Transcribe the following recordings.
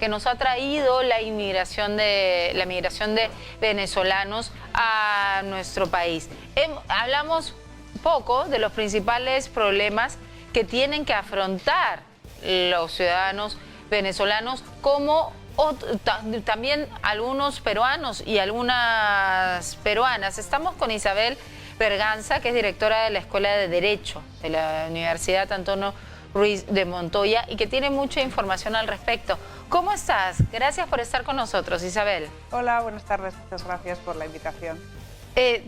que nos ha traído la migración de venezolanos a nuestro país. Hablamos poco de los principales problemas que tienen que afrontar los ciudadanos venezolanos, como también algunos peruanos y algunas peruanas. Estamos con Isabel Berganza, que es directora de la Escuela de Derecho de la Universidad Antonio Ruiz de Montoya, y que tiene mucha información al respecto. ¿Cómo estás? Gracias por estar con nosotros, Isabel. Hola, buenas tardes. Muchas gracias por la invitación.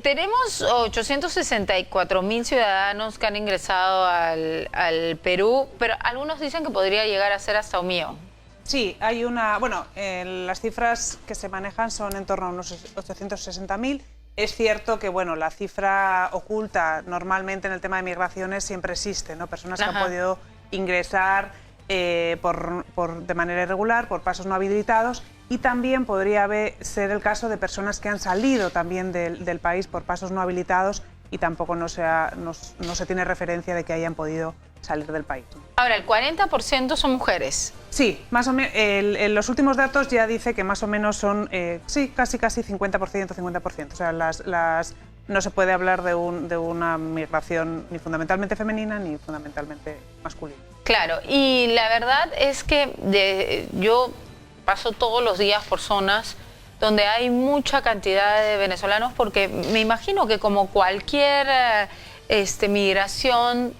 Tenemos 864.000 ciudadanos que han ingresado al Perú, pero algunos dicen que podría llegar a ser hasta 1.000.000. Sí, hay una... Bueno, las cifras que se manejan son en torno a unos 860.000. Es cierto que, bueno, la cifra oculta normalmente en el tema de migraciones siempre existe, ¿no? Personas que han podido ingresar de manera irregular, por pasos no habilitados, y también podría ser el caso de personas que han salido también del país por pasos no habilitados y tampoco no se tiene referencia de que hayan podido salir del país. Ahora, el 40% son mujeres. Sí, más o menos. Los últimos datos ya dice que más o menos son, sí, casi 50%, 50%. O sea, no se puede hablar de una migración ni fundamentalmente femenina ni fundamentalmente masculina. Claro, y la verdad es que yo paso todos los días por zonas donde hay mucha cantidad de venezolanos, porque me imagino que como cualquier migración,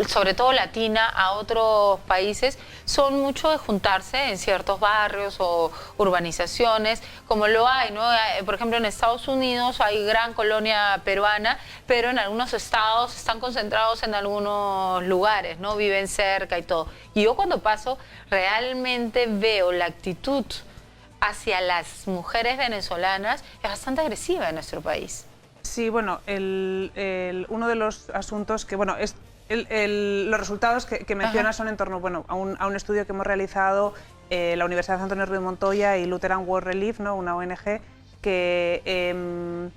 sobre todo latina, a otros países, son mucho de juntarse en ciertos barrios o urbanizaciones, como lo hay, ¿no? Por ejemplo, en Estados Unidos hay gran colonia peruana, pero en algunos estados están concentrados en algunos lugares, ¿no? Viven cerca y todo. Y yo cuando paso realmente veo la actitud hacia las mujeres venezolanas es bastante agresiva en nuestro país. Sí, bueno, uno de los asuntos que, bueno, es... los resultados que mencionas son en torno, bueno, a un estudio que hemos realizado la Universidad Antonio Ruiz de Montoya y Lutheran World Relief, ¿no? Una ONG que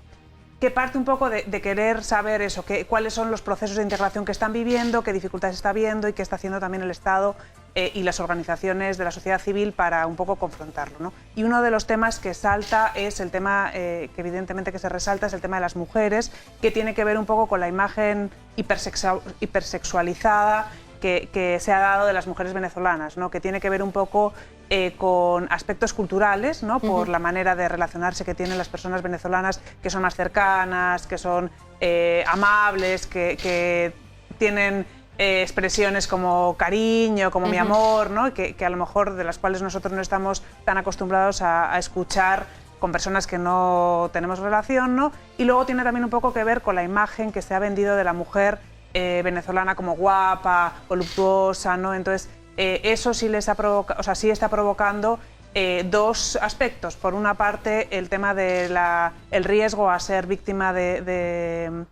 parte un poco de querer saber eso, cuáles son los procesos de integración que están viviendo, qué dificultades está viendo y qué está haciendo también el Estado y las organizaciones de la sociedad civil para un poco confrontarlo, ¿no? Y uno de los temas que salta es el tema, que evidentemente que se resalta, es el tema de las mujeres, que tiene que ver un poco con la imagen hipersexualizada que se ha dado de las mujeres venezolanas, ¿no? Que tiene que ver un poco con aspectos culturales, ¿no? Por la manera de relacionarse que tienen las personas venezolanas, que son más cercanas, que son amables, que tienen expresiones como cariño, como mi amor, ¿no? Que a lo mejor de las cuales nosotros no estamos tan acostumbrados a escuchar con personas que no tenemos relación, ¿no? Y luego tiene también un poco que ver con la imagen que se ha vendido de la mujer venezolana como guapa, voluptuosa, ¿no? Entonces, eso sí les ha provocado, o sea, sí está provocando dos aspectos. Por una parte, el tema de el riesgo a ser víctima de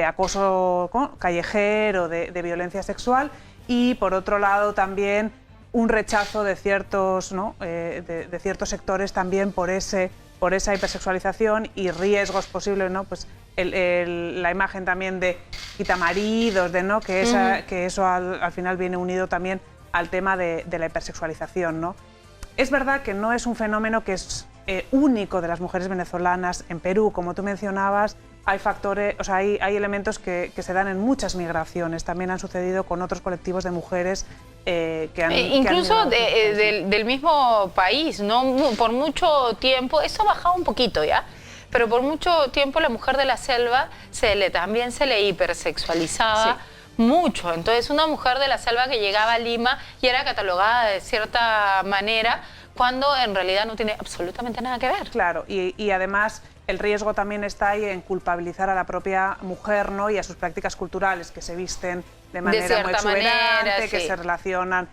acoso callejero, de violencia sexual, y por otro lado también un rechazo de ciertos, ¿no? de ciertos sectores también por esa hipersexualización y riesgos posibles, ¿no? Pues la imagen también de quitamaridos, ¿no? Que eso al final viene unido también al tema de la hipersexualización, ¿no? Es verdad que no es un fenómeno que es único de las mujeres venezolanas en Perú, como tú mencionabas. Hay factores, o sea, hay elementos que se dan en muchas migraciones. También han sucedido con otros colectivos de mujeres que han... incluso del mismo país, ¿no? Por mucho tiempo, esto ha bajado un poquito ya, pero por mucho tiempo la mujer de la selva también se le hipersexualizaba mucho. Entonces, una mujer de la selva que llegaba a Lima y era catalogada de cierta manera, cuando en realidad no tiene absolutamente nada que ver. Claro, y además el riesgo también está ahí en culpabilizar a la propia mujer, ¿no? Y a sus prácticas culturales, que se visten de manera muy exuberante, que se relacionan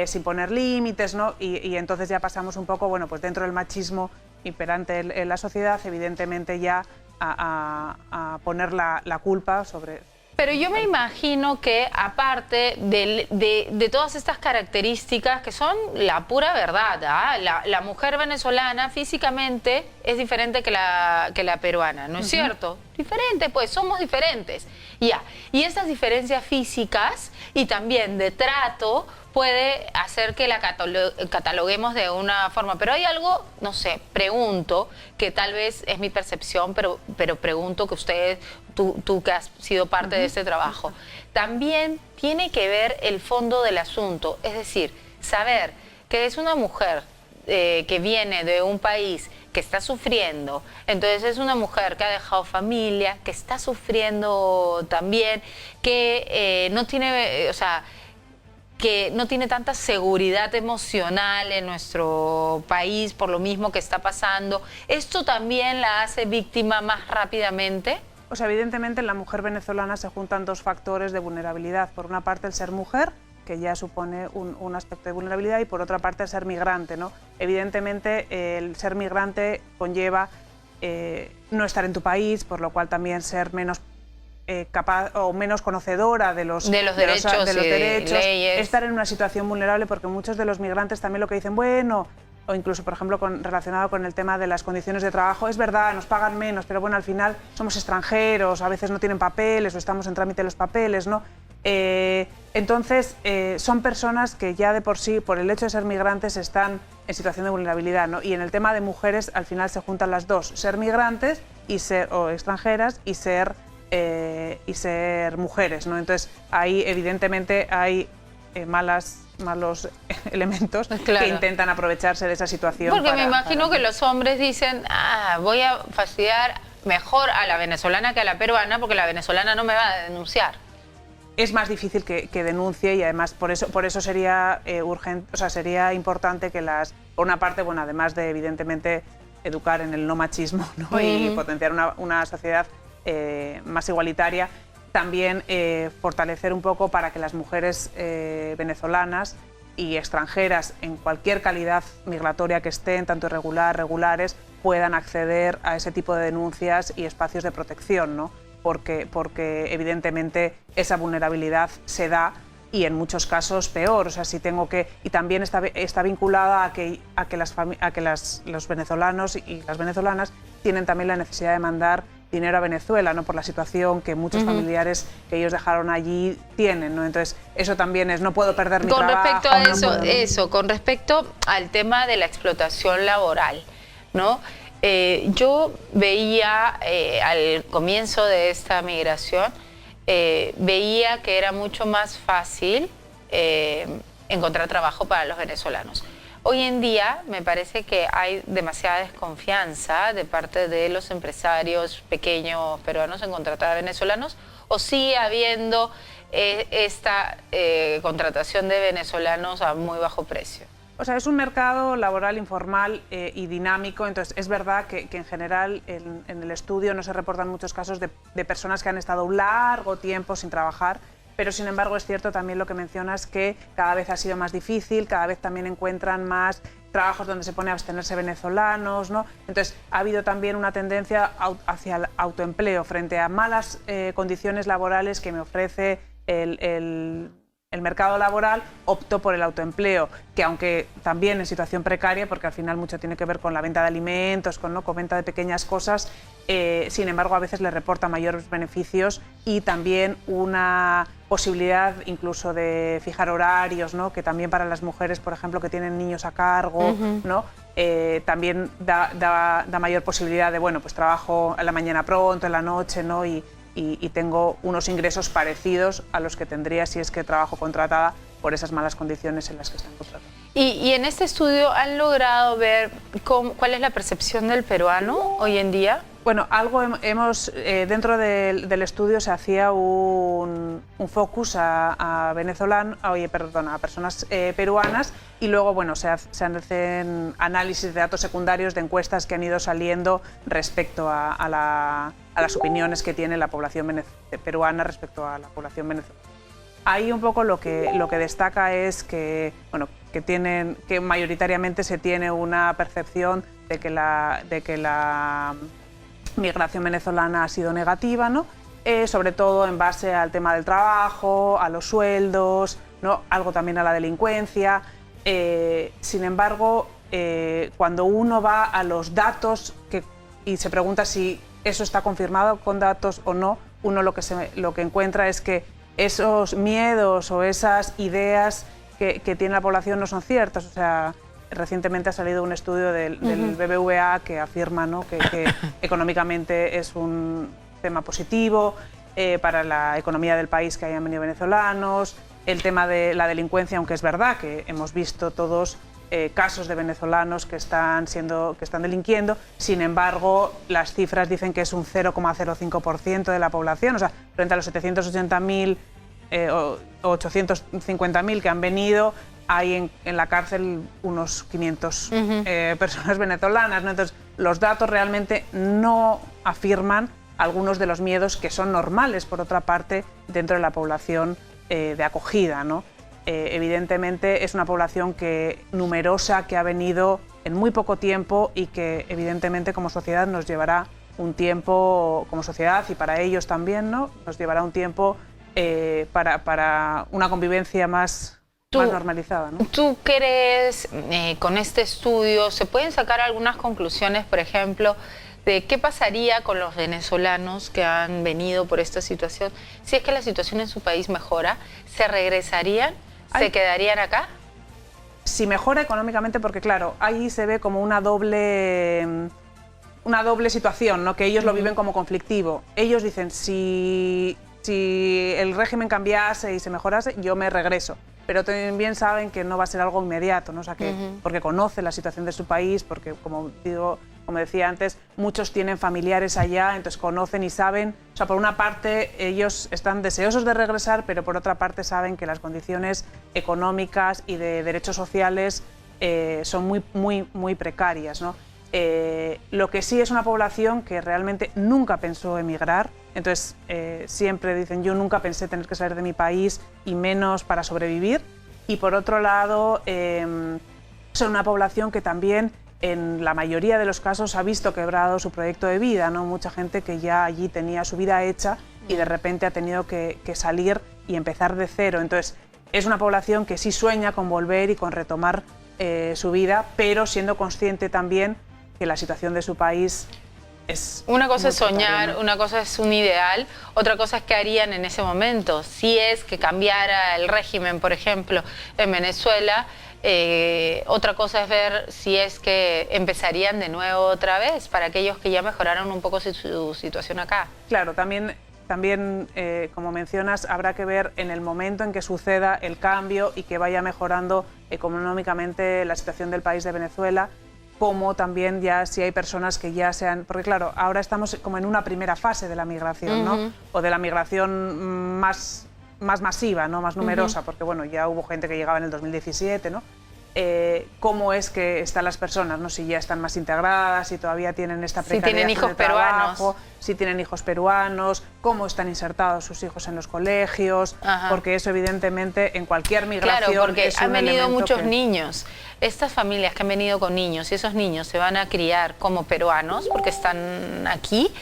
sin poner límites, ¿no? Y entonces ya pasamos un poco, bueno, pues dentro del machismo imperante en la sociedad, evidentemente ya a poner la culpa sobre... Pero yo me imagino que aparte de todas estas características que son la pura verdad, la mujer venezolana físicamente es diferente que la peruana, ¿no es cierto? Diferente, pues somos diferentes. Ya. Y estas diferencias físicas y también de trato puede hacer que la cataloguemos de una forma. Pero hay algo, no sé, pregunto, que tal vez es mi percepción, pero pregunto que ustedes, tú que has sido parte de este trabajo, también tiene que ver el fondo del asunto, es decir, saber que es una mujer que viene de un país que está sufriendo, entonces es una mujer que ha dejado familia, que está sufriendo también, que no tiene, o sea, que no tiene tanta seguridad emocional en nuestro país por lo mismo que está pasando. ¿Esto también la hace víctima más rápidamente? O sea, evidentemente en la mujer venezolana se juntan dos factores de vulnerabilidad. Por una parte el ser mujer, que ya supone un aspecto de vulnerabilidad, y por otra parte el ser migrante, ¿no? Evidentemente el ser migrante conlleva no estar en tu país, por lo cual también ser menos capaz o menos conocedora de los derechos, leyes. Estar en una situación vulnerable, porque muchos de los migrantes también lo que dicen, bueno, o incluso, por ejemplo, relacionado con el tema de las condiciones de trabajo, es verdad, nos pagan menos, pero bueno, al final somos extranjeros, a veces no tienen papeles o estamos en trámite de los papeles, ¿no? Entonces, son personas que ya de por sí, por el hecho de ser migrantes, están en situación de vulnerabilidad, ¿no? Y en el tema de mujeres, al final se juntan las dos, ser migrantes o extranjeras y ser mujeres, ¿no? Entonces, ahí evidentemente hay malos elementos que intentan aprovecharse de esa situación. Porque me imagino que los hombres dicen, voy a fastidiar mejor a la venezolana que a la peruana, porque la venezolana no me va a denunciar. Es más difícil que denuncie, y además por eso sería urgente, o sea, sería importante que por una parte, bueno, además de evidentemente educar en el no machismo, ¿no? Y potenciar una sociedad más igualitaria, también fortalecer un poco para que las mujeres venezolanas y extranjeras en cualquier calidad migratoria que estén, tanto irregular, regulares, puedan acceder a ese tipo de denuncias y espacios de protección, ¿no? Porque evidentemente esa vulnerabilidad se da, y en muchos casos peor. O sea, si tengo que, y también está vinculada a que los venezolanos y las venezolanas tienen también la necesidad de mandar dinero a Venezuela, ¿no? Por la situación que muchos familiares que ellos dejaron allí tienen, ¿no? Entonces, eso también es, no puedo perder mi trabajo. Con respecto a eso, con respecto al tema de la explotación laboral, ¿no? Yo veía al comienzo de esta migración, veía que era mucho más fácil encontrar trabajo para los venezolanos. Hoy en día me parece que hay demasiada desconfianza de parte de los empresarios pequeños peruanos en contratar a venezolanos, o sigue habiendo esta contratación de venezolanos a muy bajo precio. O sea, es un mercado laboral informal y dinámico, entonces es verdad que en general en el estudio no se reportan muchos casos de personas que han estado un largo tiempo sin trabajar, pero sin embargo es cierto también lo que mencionas, que cada vez ha sido más difícil, cada vez también encuentran más trabajos donde se pone a abstenerse venezolanos, ¿no? Entonces ha habido también una tendencia hacia el autoempleo frente a malas condiciones laborales que me ofrece el mercado laboral. Opto por el autoempleo, que aunque también en situación precaria, porque al final mucho tiene que ver con la venta de alimentos, con venta de pequeñas cosas, sin embargo a veces le reporta mayores beneficios y también una posibilidad incluso de fijar horarios, ¿no? Que también para las mujeres, por ejemplo, que tienen niños a cargo, ¿no? También da mayor posibilidad de, bueno, pues trabajo en la mañana pronto, en la noche, ¿no? Y tengo unos ingresos parecidos a los que tendría si es que trabajo contratada por esas malas condiciones en las que están contratadas. Y en este estudio han logrado ver cuál es la percepción del peruano hoy en día. Bueno, algo dentro del estudio se hacía un focus a personas peruanas, y luego bueno, se hacen análisis de datos secundarios de encuestas que han ido saliendo respecto a las opiniones que tiene la población peruana respecto a la población venezolana. Ahí un poco lo que destaca es que, bueno, que mayoritariamente se tiene una percepción de que la migración venezolana ha sido negativa, ¿no? Sobre todo en base al tema del trabajo, a los sueldos, ¿no? Algo también a la delincuencia. Sin embargo, cuando uno va a los datos y se pregunta si eso está confirmado con datos o no, uno lo que encuentra es que esos miedos o esas ideas que tiene la población no son ciertas. O sea, recientemente ha salido un estudio del BBVA que afirma, ¿no?, que económicamente es un tema positivo para la economía del país que hayan venido venezolanos. El tema de la delincuencia, aunque es verdad que hemos visto todos casos de venezolanos que están delinquiendo, sin embargo, las cifras dicen que es un 0,05% de la población, o sea, frente a los 780.000 o 850.000 que han venido, hay en la cárcel unos 500 personas venezolanas, ¿no? Entonces, los datos realmente no afirman algunos de los miedos que son normales, por otra parte, dentro de la población de acogida, ¿no? Evidentemente es una población numerosa, que ha venido en muy poco tiempo y que evidentemente como sociedad nos llevará un tiempo, como sociedad y para ellos también, ¿no?, nos llevará un tiempo para una convivencia más normalizada, ¿no? ¿Tú crees, con este estudio, se pueden sacar algunas conclusiones, por ejemplo, de qué pasaría con los venezolanos que han venido por esta situación? Si es que la situación en su país mejora, ¿se regresarían? ¿Se quedarían acá? Si mejora económicamente, porque claro, ahí se ve como una doble situación, ¿no?, que ellos lo viven como conflictivo. Ellos dicen, si el régimen cambiase y se mejorase, yo me regreso. Pero también saben que no va a ser algo inmediato, ¿no? O sea, que, porque conocen la situación de su país, porque, como decía antes, muchos tienen familiares allá, entonces conocen y saben. O sea, por una parte, ellos están deseosos de regresar, pero por otra parte saben que las condiciones económicas y de derechos sociales son muy precarias, ¿no? Lo que sí es una población que realmente nunca pensó emigrar. Entonces, siempre dicen, yo nunca pensé tener que salir de mi país y menos para sobrevivir. Y por otro lado, son una población que también, en la mayoría de los casos, ha visto quebrado su proyecto de vida, ¿no? Mucha gente que ya allí tenía su vida hecha y de repente ha tenido que salir y empezar de cero. Entonces, es una población que sí sueña con volver y con retomar su vida, pero siendo consciente también que la situación de su país es... Una cosa es soñar, una cosa es un ideal, otra cosa es qué harían en ese momento. Si es que cambiara el régimen, por ejemplo, en Venezuela, otra cosa es ver si es que empezarían de nuevo otra vez, para aquellos que ya mejoraron un poco su situación acá. Claro, también como mencionas, habrá que ver en el momento en que suceda el cambio y que vaya mejorando económicamente la situación del país de Venezuela, como también ya si hay personas que ya sean... Porque claro, ahora estamos como en una primera fase de la migración, ¿no? O de la migración más masiva, ¿no?, más numerosa, porque bueno, ya hubo gente que llegaba en el 2017, ¿no? ¿Cómo es que están las personas, ¿no? Si ya están más integradas, si todavía tienen esta precariedad, si tienen hijos peruanos, si tienen hijos peruanos, cómo están insertados sus hijos en los colegios, porque eso evidentemente en cualquier migración... Claro, porque es han venido muchos niños. Estas familias que han venido con niños, y esos niños se van a criar como peruanos porque están aquí,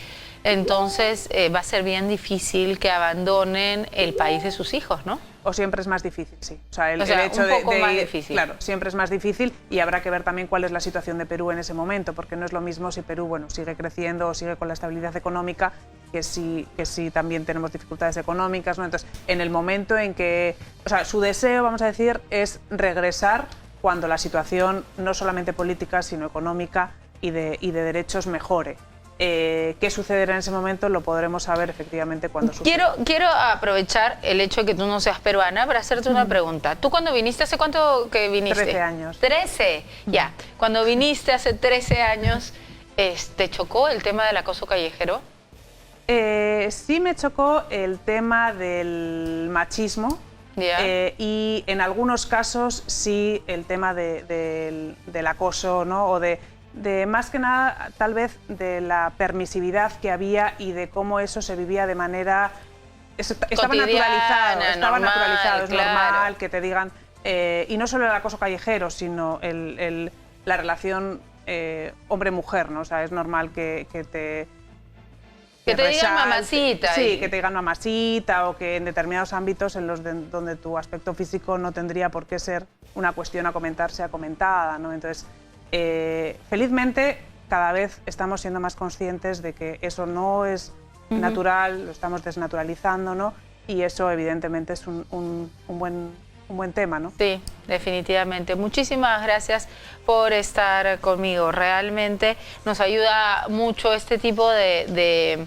entonces va a ser bien difícil que abandonen el país de sus hijos, ¿no? O siempre es más difícil, sí. O sea, el hecho un poco más ir, difícil. Claro, siempre es más difícil y habrá que ver también cuál es la situación de Perú en ese momento, porque no es lo mismo si Perú, bueno, sigue creciendo o sigue con la estabilidad económica, que si también tenemos dificultades económicas, ¿no? Entonces, en el momento en que... O sea, su deseo, vamos a decir, es regresar cuando la situación, no solamente política, sino económica y de derechos mejore. ¿Qué sucederá en ese momento? Lo podremos saber efectivamente cuando suceda. Quiero aprovechar el hecho de que tú no seas peruana para hacerte una pregunta. ¿Tú cuando viniste, hace cuánto que viniste? 13 años. 13, ya. Cuando viniste hace 13 años, ¿te chocó el tema del acoso callejero? Sí me chocó el tema del machismo. Y en algunos casos sí el tema del acoso, ¿no? O de más que nada, tal vez, de la permisividad que había y de cómo eso se vivía de manera... Estaba naturalizado, es normal que te digan... y no solo el acoso callejero, sino la relación hombre-mujer, ¿no? O sea, es normal que te digan mamacita. Sí, que te digan mamacita, o que en determinados ámbitos en los donde tu aspecto físico no tendría por qué ser una cuestión a comentar, sea comentada, ¿no? Entonces... felizmente cada vez estamos siendo más conscientes de que eso no es natural, lo estamos desnaturalizando, ¿no? Y eso evidentemente es un buen buen tema, ¿no? Sí, definitivamente. Muchísimas gracias por estar conmigo. Realmente nos ayuda mucho este tipo de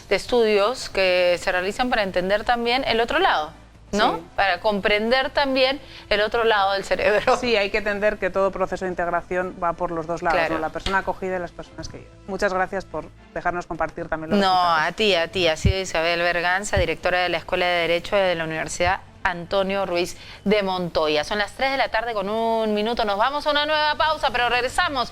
estudios que se realizan para entender también el otro lado, ¿no? Sí. Para comprender también el otro lado del cerebro. Sí, hay que entender que todo proceso de integración va por los dos lados, Claro. ¿no? La persona acogida y las personas que llegan. Muchas gracias por dejarnos compartir también los No, resultados. a ti. Ha sido Isabel Berganza, directora de la Escuela de Derecho de la Universidad Antonio Ruiz de Montoya. Son las 3 de la tarde con 1 minuto. Nos vamos a una nueva pausa, pero regresamos